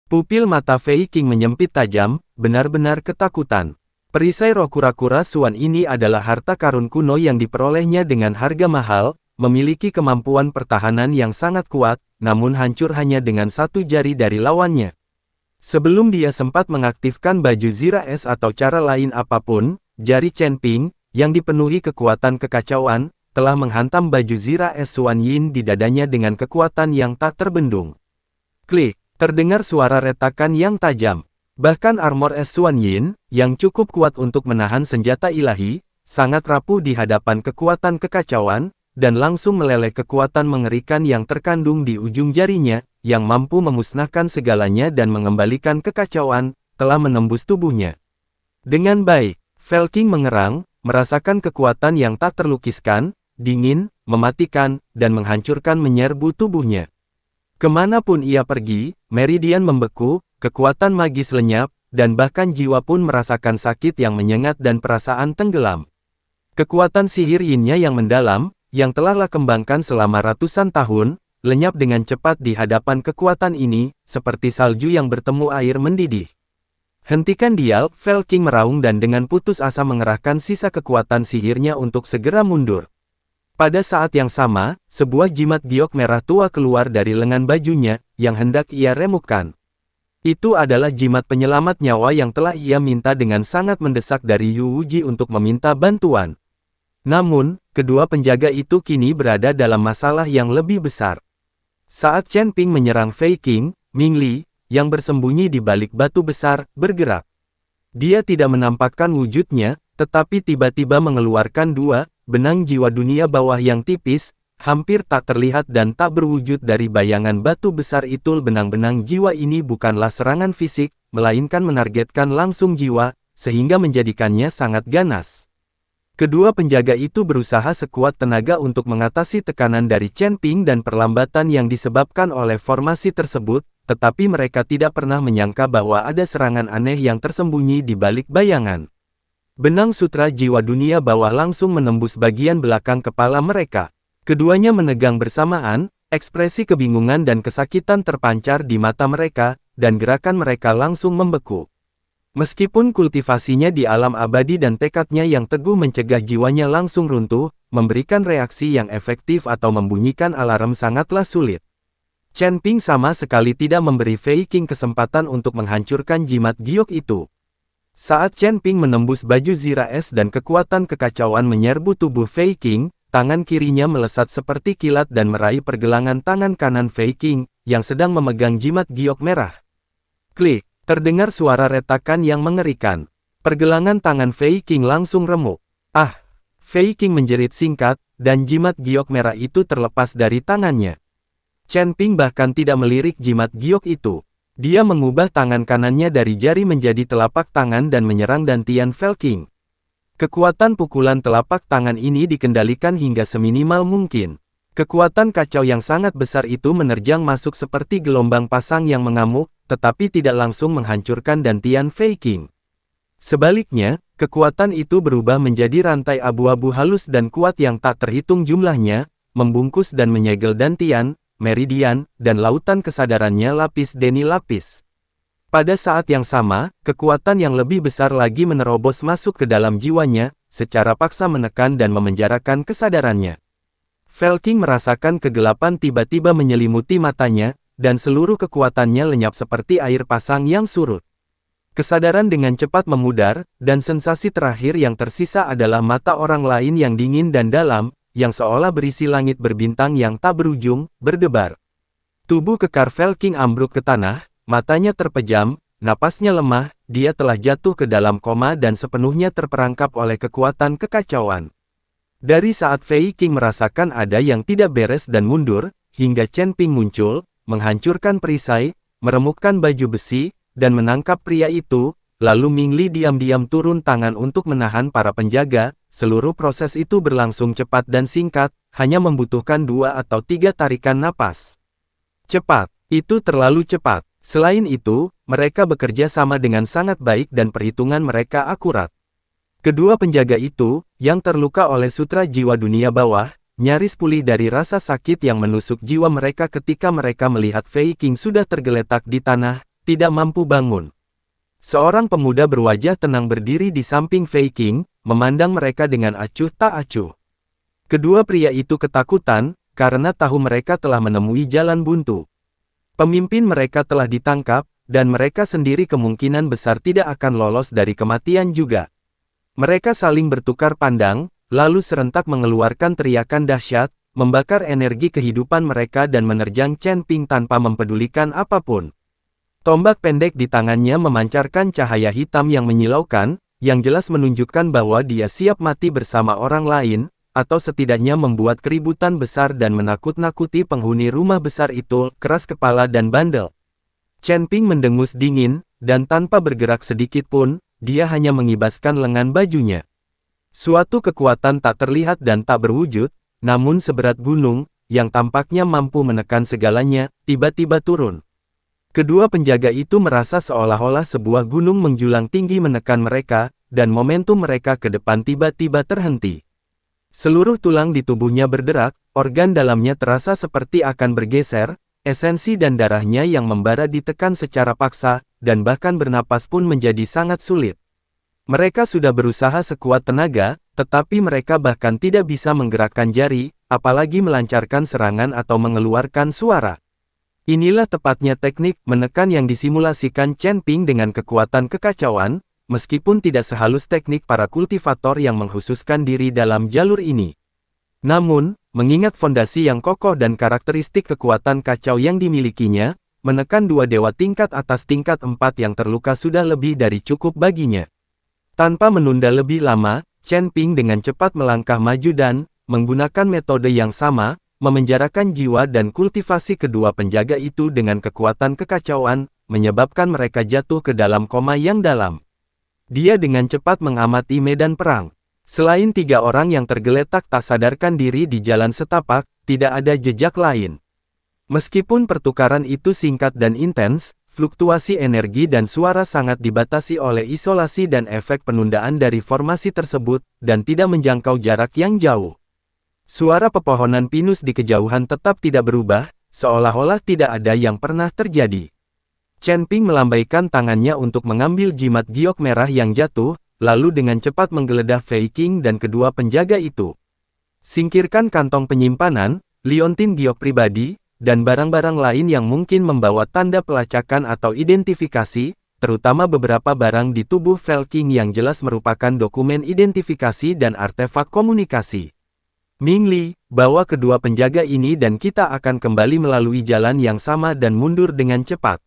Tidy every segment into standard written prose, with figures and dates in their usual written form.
Pupil mata Fei Qing menyempit tajam, benar-benar ketakutan. Perisai roh kura-kura Suan ini adalah harta karun kuno yang diperolehnya dengan harga mahal, memiliki kemampuan pertahanan yang sangat kuat, namun hancur hanya dengan satu jari dari lawannya. Sebelum dia sempat mengaktifkan baju Zira Es atau cara lain apapun, jari Chen Ping, yang dipenuhi kekuatan kekacauan, telah menghantam baju Zira Es Suan Yin di dadanya dengan kekuatan yang tak terbendung. Klik, terdengar suara retakan yang tajam. Bahkan armor es Suan Yin, yang cukup kuat untuk menahan senjata ilahi, sangat rapuh di hadapan kekuatan kekacauan, dan langsung meleleh kekuatan mengerikan yang terkandung di ujung jarinya, yang mampu memusnahkan segalanya dan mengembalikan kekacauan, telah menembus tubuhnya. Dengan baik, Fei Qing mengerang, merasakan kekuatan yang tak terlukiskan, dingin, mematikan, dan menghancurkan menyerbu tubuhnya. Kemanapun ia pergi, meridian membeku, kekuatan magis lenyap, dan bahkan jiwa pun merasakan sakit yang menyengat dan perasaan tenggelam. Kekuatan sihir Yin-nya yang mendalam, yang telah kembangkan selama ratusan tahun, lenyap dengan cepat di hadapan kekuatan ini, seperti salju yang bertemu air mendidih. Hentikan dia, Fei Qing meraung dan dengan putus asa mengerahkan sisa kekuatan sihirnya untuk segera mundur. Pada saat yang sama, sebuah jimat giok merah tua keluar dari lengan bajunya, yang hendak ia remukkan. Itu adalah jimat penyelamat nyawa yang telah ia minta dengan sangat mendesak dari Yu Wuji untuk meminta bantuan. Namun, kedua penjaga itu kini berada dalam masalah yang lebih besar. Saat Chen Ping menyerang Fei Qing, Ming Li, yang bersembunyi di balik batu besar, bergerak. Dia tidak menampakkan wujudnya, tetapi tiba-tiba mengeluarkan dua benang jiwa dunia bawah yang tipis, hampir tak terlihat dan tak berwujud dari bayangan batu besar itu. Benang-benang jiwa ini bukanlah serangan fisik, melainkan menargetkan langsung jiwa, sehingga menjadikannya sangat ganas. Kedua penjaga itu berusaha sekuat tenaga untuk mengatasi tekanan dari Chen Ping dan perlambatan yang disebabkan oleh formasi tersebut, tetapi mereka tidak pernah menyangka bahwa ada serangan aneh yang tersembunyi di balik bayangan. Benang sutra jiwa dunia bawah langsung menembus bagian belakang kepala mereka. Keduanya menegang bersamaan, ekspresi kebingungan dan kesakitan terpancar di mata mereka, dan gerakan mereka langsung membeku. Meskipun kultivasinya di alam abadi dan tekadnya yang teguh mencegah jiwanya langsung runtuh, memberikan reaksi yang efektif atau membunyikan alarm sangatlah sulit. Chen Ping sama sekali tidak memberi Fei Qing kesempatan untuk menghancurkan jimat giok itu. Saat Chen Ping menembus baju Zira Es dan kekuatan kekacauan menyerbu tubuh Fei Qing, tangan kirinya melesat seperti kilat dan meraih pergelangan tangan kanan Fei Qing, yang sedang memegang jimat giok merah. Klik, terdengar suara retakan yang mengerikan. Pergelangan tangan Fei Qing langsung remuk. Ah! Fei Qing menjerit singkat, dan jimat giok merah itu terlepas dari tangannya. Chen Ping bahkan tidak melirik jimat giok itu. Dia mengubah tangan kanannya dari jari menjadi telapak tangan dan menyerang dantian Fei Qing. Kekuatan pukulan telapak tangan ini dikendalikan hingga seminimal mungkin. Kekuatan kacau yang sangat besar itu menerjang masuk seperti gelombang pasang yang mengamuk, tetapi tidak langsung menghancurkan dantian Fei Qing. Sebaliknya, kekuatan itu berubah menjadi rantai abu-abu halus dan kuat yang tak terhitung jumlahnya, membungkus dan menyegel dantian, meridian, dan lautan kesadarannya lapis demi lapis. Pada saat yang sama, kekuatan yang lebih besar lagi menerobos masuk ke dalam jiwanya, secara paksa menekan dan memenjarakan kesadarannya. Fei Qing merasakan kegelapan tiba-tiba menyelimuti matanya, dan seluruh kekuatannya lenyap seperti air pasang yang surut. Kesadaran dengan cepat memudar, dan sensasi terakhir yang tersisa adalah mata orang lain yang dingin dan dalam, yang seolah berisi langit berbintang yang tak berujung, berdebar. Tubuh kekar Fei Qing ambruk ke tanah, matanya terpejam, napasnya lemah, dia telah jatuh ke dalam koma dan sepenuhnya terperangkap oleh kekuatan kekacauan. Dari saat Fei Qing merasakan ada yang tidak beres dan mundur, hingga Chen Ping muncul, menghancurkan perisai, meremukkan baju besi, dan menangkap pria itu, lalu Ming Li diam-diam turun tangan untuk menahan para penjaga. Seluruh proses itu berlangsung cepat dan singkat, hanya membutuhkan 2 atau 3 tarikan napas. Cepat, itu terlalu cepat. Selain itu, mereka bekerja sama dengan sangat baik dan perhitungan mereka akurat. Kedua penjaga itu, yang terluka oleh sutra jiwa dunia bawah, nyaris pulih dari rasa sakit yang menusuk jiwa mereka ketika mereka melihat Fei Qing sudah tergeletak di tanah, tidak mampu bangun. Seorang pemuda berwajah tenang berdiri di samping Fei Qing, memandang mereka dengan acuh tak acuh. Kedua pria itu ketakutan, karena tahu mereka telah menemui jalan buntu. Pemimpin mereka telah ditangkap, dan mereka sendiri kemungkinan besar tidak akan lolos dari kematian juga. Mereka saling bertukar pandang, lalu serentak mengeluarkan teriakan dahsyat, membakar energi kehidupan mereka dan menerjang Chen Ping tanpa mempedulikan apapun. Tombak pendek di tangannya memancarkan cahaya hitam yang menyilaukan, yang jelas menunjukkan bahwa dia siap mati bersama orang lain, atau setidaknya membuat keributan besar dan menakut-nakuti penghuni rumah besar itu, keras kepala dan bandel. Chen Ping mendengus dingin, dan tanpa bergerak sedikit pun, dia hanya mengibaskan lengan bajunya. Suatu kekuatan tak terlihat dan tak berwujud, namun seberat gunung, yang tampaknya mampu menekan segalanya, tiba-tiba turun. Kedua penjaga itu merasa seolah-olah sebuah gunung menjulang tinggi menekan mereka, dan momentum mereka ke depan tiba-tiba terhenti. Seluruh tulang di tubuhnya berderak, organ dalamnya terasa seperti akan bergeser, esensi dan darahnya yang membara ditekan secara paksa, dan bahkan bernapas pun menjadi sangat sulit. Mereka sudah berusaha sekuat tenaga, tetapi mereka bahkan tidak bisa menggerakkan jari, apalagi melancarkan serangan atau mengeluarkan suara. Inilah tepatnya teknik menekan yang disimulasikan Chen Ping dengan kekuatan kekacauan, meskipun tidak sehalus teknik para kultivator yang mengkhususkan diri dalam jalur ini. Namun, mengingat fondasi yang kokoh dan karakteristik kekuatan kacau yang dimilikinya, menekan dua dewa tingkat atas tingkat 4 yang terluka sudah lebih dari cukup baginya. Tanpa menunda lebih lama, Chen Ping dengan cepat melangkah maju dan, menggunakan metode yang sama, memenjarakan jiwa dan kultivasi kedua penjaga itu dengan kekuatan kekacauan, menyebabkan mereka jatuh ke dalam koma yang dalam. Dia dengan cepat mengamati medan perang. Selain 3 orang yang tergeletak tak sadarkan diri di jalan setapak, tidak ada jejak lain. Meskipun pertukaran itu singkat dan intens, fluktuasi energi dan suara sangat dibatasi oleh isolasi dan efek penundaan dari formasi tersebut, dan tidak menjangkau jarak yang jauh. Suara pepohonan pinus di kejauhan tetap tidak berubah, seolah-olah tidak ada yang pernah terjadi. Chen Ping melambaikan tangannya untuk mengambil jimat giok merah yang jatuh, lalu dengan cepat menggeledah Fei Qing dan kedua penjaga itu. Singkirkan kantong penyimpanan, liontin giok pribadi, dan barang-barang lain yang mungkin membawa tanda pelacakan atau identifikasi, terutama beberapa barang di tubuh Fei Qing yang jelas merupakan dokumen identifikasi dan artefak komunikasi. Ming Li, bawa kedua penjaga ini dan kita akan kembali melalui jalan yang sama dan mundur dengan cepat.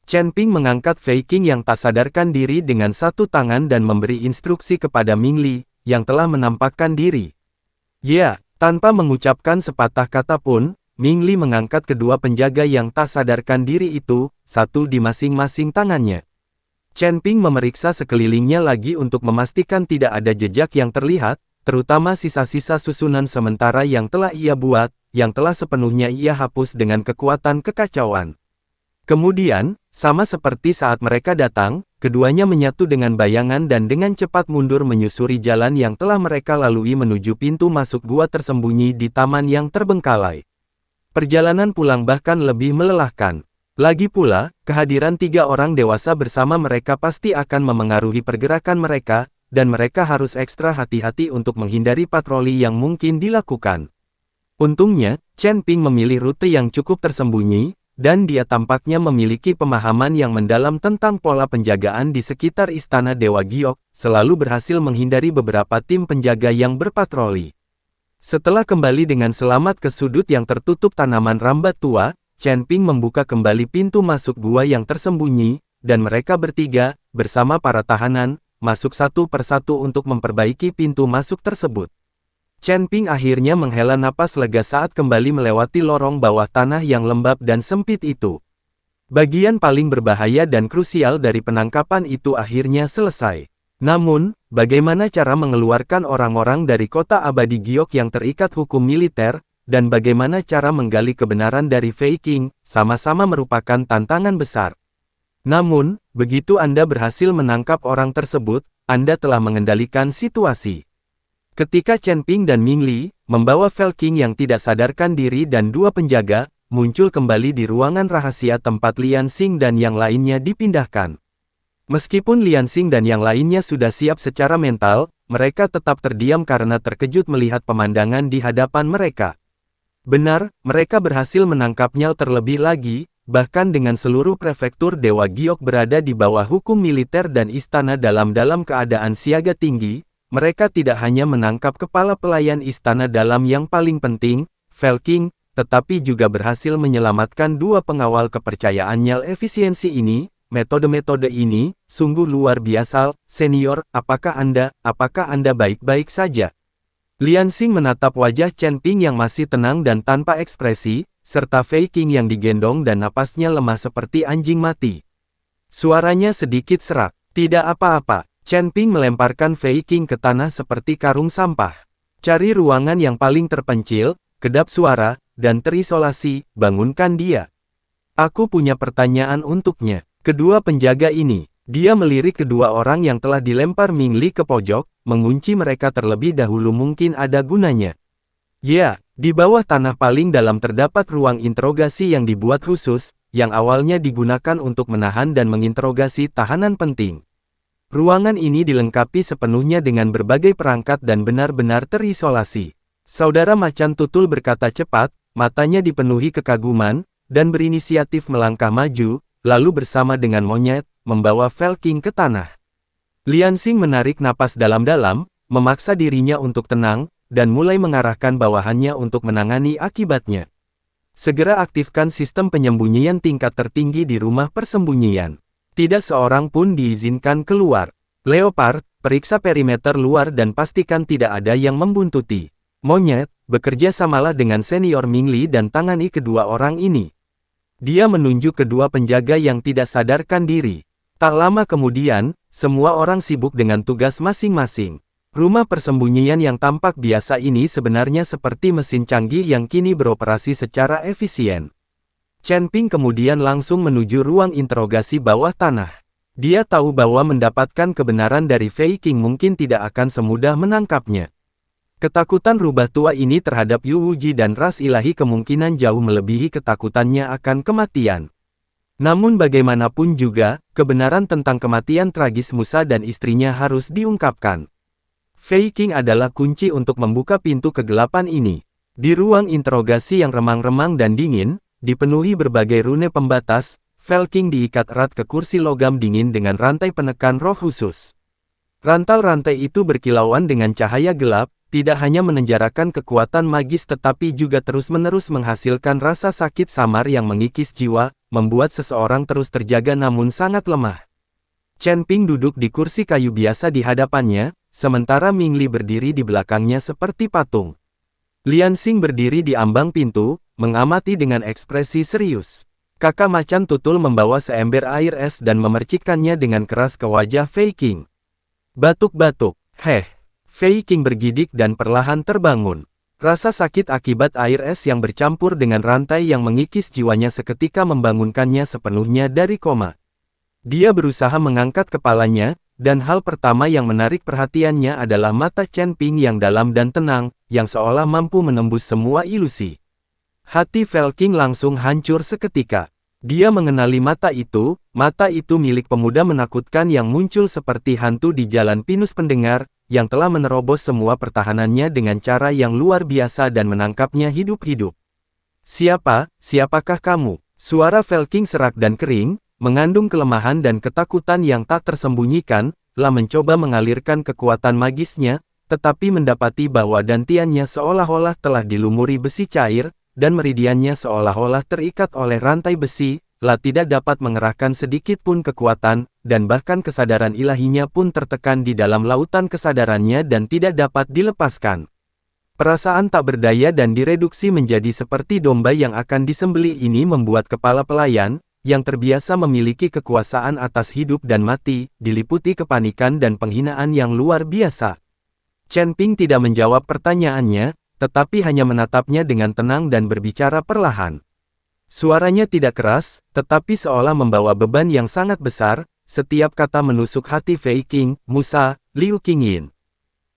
Chen Ping mengangkat Fei Qing yang tak sadarkan diri dengan satu tangan dan memberi instruksi kepada Ming Li, yang telah menampakkan diri. Ya, tanpa mengucapkan sepatah kata pun, Ming Li mengangkat kedua penjaga yang tak sadarkan diri itu, satu di masing-masing tangannya. Chen Ping memeriksa sekelilingnya lagi untuk memastikan tidak ada jejak yang terlihat, terutama sisa-sisa susunan sementara yang telah ia buat, yang telah sepenuhnya ia hapus dengan kekuatan kekacauan. Kemudian, sama seperti saat mereka datang, keduanya menyatu dengan bayangan dan dengan cepat mundur menyusuri jalan yang telah mereka lalui menuju pintu masuk gua tersembunyi di taman yang terbengkalai. Perjalanan pulang bahkan lebih melelahkan. Lagi pula, kehadiran 3 orang dewasa bersama mereka pasti akan memengaruhi pergerakan mereka, dan mereka harus ekstra hati-hati untuk menghindari patroli yang mungkin dilakukan. Untungnya, Chen Ping memilih rute yang cukup tersembunyi, dan dia tampaknya memiliki pemahaman yang mendalam tentang pola penjagaan di sekitar Istana Dewa Giok, selalu berhasil menghindari beberapa tim penjaga yang berpatroli. Setelah kembali dengan selamat ke sudut yang tertutup tanaman rambat tua, Chen Ping membuka kembali pintu masuk gua yang tersembunyi, dan mereka bertiga, bersama para tahanan, masuk satu persatu untuk memperbaiki pintu masuk tersebut. Chen Ping akhirnya menghela napas lega saat kembali melewati lorong bawah tanah yang lembab dan sempit itu. Bagian paling berbahaya dan krusial dari penangkapan itu akhirnya selesai. Namun, bagaimana cara mengeluarkan orang-orang dari kota abadi Giok yang terikat hukum militer, dan bagaimana cara menggali kebenaran dari Fei Qing, sama-sama merupakan tantangan besar. Namun, begitu Anda berhasil menangkap orang tersebut, Anda telah mengendalikan situasi. Ketika Chen Ping dan Ming Li, membawa Fei Qing yang tidak sadarkan diri dan 2 penjaga, muncul kembali di ruangan rahasia tempat Lian Xing dan yang lainnya dipindahkan. Meskipun Lian Xing dan yang lainnya sudah siap secara mental, mereka tetap terdiam karena terkejut melihat pemandangan di hadapan mereka. Benar, mereka berhasil menangkapnya terlebih lagi, bahkan dengan seluruh prefektur Dewa Giok berada di bawah hukum militer dan istana dalam keadaan siaga tinggi, mereka tidak hanya menangkap kepala pelayan istana dalam yang paling penting, Felking, tetapi juga berhasil menyelamatkan dua pengawal kepercayaannya. Efisiensi ini, metode-metode ini, sungguh luar biasa, senior, apakah Anda baik-baik saja? Lian Xing menatap wajah Chen Ping yang masih tenang dan tanpa ekspresi, serta Fei Qing yang digendong dan napasnya lemah seperti anjing mati. Suaranya sedikit serak. Tidak apa-apa, Chen Ping melemparkan Fei Qing ke tanah seperti karung sampah. Cari ruangan yang paling terpencil, kedap suara, dan terisolasi, bangunkan dia. Aku punya pertanyaan untuknya. Kedua penjaga ini, dia melirik kedua orang yang telah dilempar Ming Li ke pojok, mengunci mereka terlebih dahulu mungkin ada gunanya. Ya, di bawah tanah paling dalam terdapat ruang interogasi yang dibuat khusus, yang awalnya digunakan untuk menahan dan menginterogasi tahanan penting. Ruangan ini dilengkapi sepenuhnya dengan berbagai perangkat dan benar-benar terisolasi. Saudara Macan Tutul berkata cepat, matanya dipenuhi kekaguman, dan berinisiatif melangkah maju, lalu bersama dengan monyet, membawa Felking ke tanah. Lian Xing menarik napas dalam-dalam, memaksa dirinya untuk tenang, dan mulai mengarahkan bawahannya untuk menangani akibatnya. Segera aktifkan sistem penyembunyian tingkat tertinggi di rumah persembunyian. Tidak seorang pun diizinkan keluar. Leopard, periksa perimeter luar dan pastikan tidak ada yang membuntuti. Monyet, bekerja samalah dengan senior Ming Li dan tangani kedua orang ini. Dia menunjuk kedua penjaga yang tidak sadarkan diri. Tak lama kemudian, semua orang sibuk dengan tugas masing-masing. Rumah persembunyian yang tampak biasa ini sebenarnya seperti mesin canggih yang kini beroperasi secara efisien. Chen Ping kemudian langsung menuju ruang interogasi bawah tanah. Dia tahu bahwa mendapatkan kebenaran dari Fei Qing mungkin tidak akan semudah menangkapnya. Ketakutan rubah tua ini terhadap Yu Wuji dan ras ilahi kemungkinan jauh melebihi ketakutannya akan kematian. Namun bagaimanapun juga, kebenaran tentang kematian tragis Musa dan istrinya harus diungkapkan. Fei Qing adalah kunci untuk membuka pintu kegelapan ini. Di ruang interogasi yang remang-remang dan dingin, dipenuhi berbagai rune pembatas, Felking diikat erat ke kursi logam dingin dengan rantai penekan roh khusus. Rantai-rantai itu berkilauan dengan cahaya gelap, tidak hanya menenjarakan kekuatan magis tetapi juga terus-menerus menghasilkan rasa sakit samar yang mengikis jiwa, membuat seseorang terus terjaga namun sangat lemah. Chen Ping duduk di kursi kayu biasa di hadapannya, sementara Ming Li berdiri di belakangnya seperti patung. Lian Xing berdiri di ambang pintu, mengamati dengan ekspresi serius. Kakak Macan Tutul membawa seember air es dan memercikkannya dengan keras ke wajah Fei Qing. Batuk-batuk, Fei Qing bergidik dan perlahan terbangun. Rasa sakit akibat air es yang bercampur dengan rantai yang mengikis jiwanya seketika membangunkannya sepenuhnya dari koma. Dia berusaha mengangkat kepalanya, dan hal pertama yang menarik perhatiannya adalah mata Chen Ping yang dalam dan tenang, yang seolah mampu menembus semua ilusi. Hati Felking langsung hancur seketika. Dia mengenali mata itu milik pemuda menakutkan yang muncul seperti hantu di jalan pinus pendengar, yang telah menerobos semua pertahanannya dengan cara yang luar biasa dan menangkapnya hidup-hidup. Siapakah kamu? Suara Felking serak dan kering, mengandung kelemahan dan ketakutan yang tak tersembunyikan, lah mencoba mengalirkan kekuatan magisnya, tetapi mendapati bahwa dantiannya seolah-olah telah dilumuri besi cair, dan meridiannya seolah-olah terikat oleh rantai besi, lah tidak dapat mengerahkan sedikit pun kekuatan, dan bahkan kesadaran ilahinya pun tertekan di dalam lautan kesadarannya dan tidak dapat dilepaskan. Perasaan tak berdaya dan direduksi menjadi seperti domba yang akan disembelih ini membuat kepala pelayan, yang terbiasa memiliki kekuasaan atas hidup dan mati, diliputi kepanikan dan penghinaan yang luar biasa. Chen Ping tidak menjawab pertanyaannya, tetapi hanya menatapnya dengan tenang dan berbicara perlahan. Suaranya tidak keras, tetapi seolah membawa beban yang sangat besar, setiap kata menusuk hati Fei Qing, Musa, Liu Qingyin.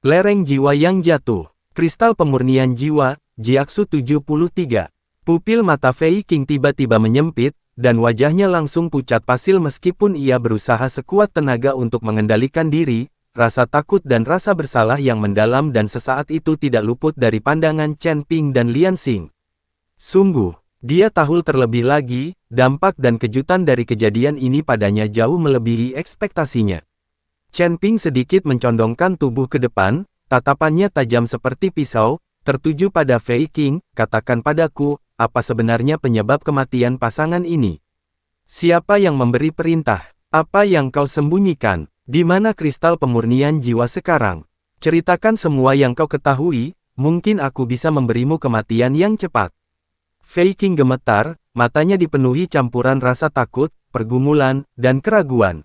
Lereng jiwa yang jatuh. Kristal pemurnian jiwa, Jiaksu 73. Pupil mata Fei Qing tiba-tiba menyempit, dan wajahnya langsung pucat pasil meskipun ia berusaha sekuat tenaga untuk mengendalikan diri. Rasa takut dan rasa bersalah yang mendalam dan sesaat itu tidak luput dari pandangan Chen Ping dan Lian Xing. Sungguh, dia tahu terlebih lagi, dampak dan kejutan dari kejadian ini padanya jauh melebihi ekspektasinya. Chen Ping sedikit mencondongkan tubuh ke depan, tatapannya tajam seperti pisau, tertuju pada Fei Qing. Katakan padaku, apa sebenarnya penyebab kematian pasangan ini? Siapa yang memberi perintah? Apa yang kau sembunyikan? Di mana kristal pemurnian jiwa sekarang? Ceritakan semua yang kau ketahui, mungkin aku bisa memberimu kematian yang cepat. Fei Qing gemetar, matanya dipenuhi campuran rasa takut, pergumulan, dan keraguan.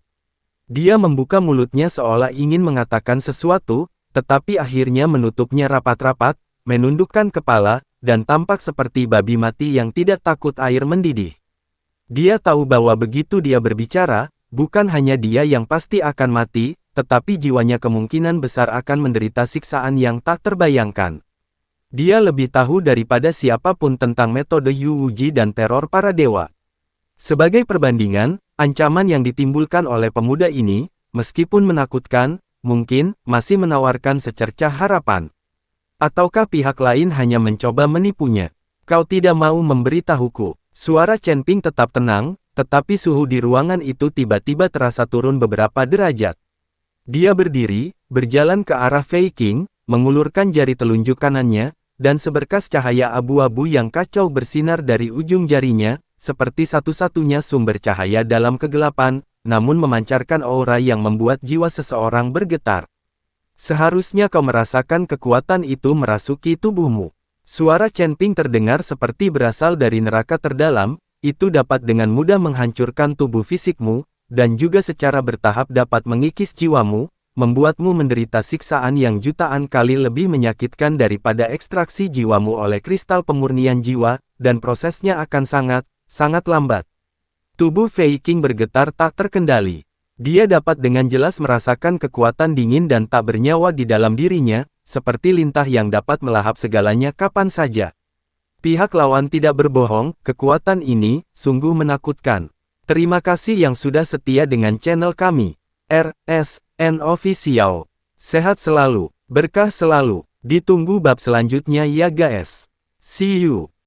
Dia membuka mulutnya seolah ingin mengatakan sesuatu, tetapi akhirnya menutupnya rapat-rapat, menundukkan kepala, dan tampak seperti babi mati yang tidak takut air mendidih. Dia tahu bahwa begitu dia berbicara, bukan hanya dia yang pasti akan mati, tetapi jiwanya kemungkinan besar akan menderita siksaan yang tak terbayangkan. Dia lebih tahu daripada siapapun tentang metode Yu Wuji dan teror para dewa. Sebagai perbandingan, ancaman yang ditimbulkan oleh pemuda ini, meskipun menakutkan, mungkin masih menawarkan secercah harapan. Ataukah pihak lain hanya mencoba menipunya? Kau tidak mau memberitahuku. Suara Chen Ping tetap tenang, tetapi suhu di ruangan itu tiba-tiba terasa turun beberapa derajat. Dia berdiri, berjalan ke arah Fei Qing, mengulurkan jari telunjuk kanannya, dan seberkas cahaya abu-abu yang kacau bersinar dari ujung jarinya, seperti satu-satunya sumber cahaya dalam kegelapan, namun memancarkan aura yang membuat jiwa seseorang bergetar. Seharusnya kau merasakan kekuatan itu merasuki tubuhmu. Suara Chen Ping terdengar seperti berasal dari neraka terdalam, itu dapat dengan mudah menghancurkan tubuh fisikmu, dan juga secara bertahap dapat mengikis jiwamu, membuatmu menderita siksaan yang jutaan kali lebih menyakitkan daripada ekstraksi jiwamu oleh kristal pemurnian jiwa, dan prosesnya akan sangat lambat. Tubuh Fei Qing bergetar tak terkendali. Dia dapat dengan jelas merasakan kekuatan dingin dan tak bernyawa di dalam dirinya, seperti lintah yang dapat melahap segalanya kapan saja. Pihak lawan tidak berbohong, kekuatan ini sungguh menakutkan. Terima kasih yang sudah setia dengan channel kami. RSN Official. Sehat selalu, berkah selalu. Ditunggu bab selanjutnya ya guys. See you.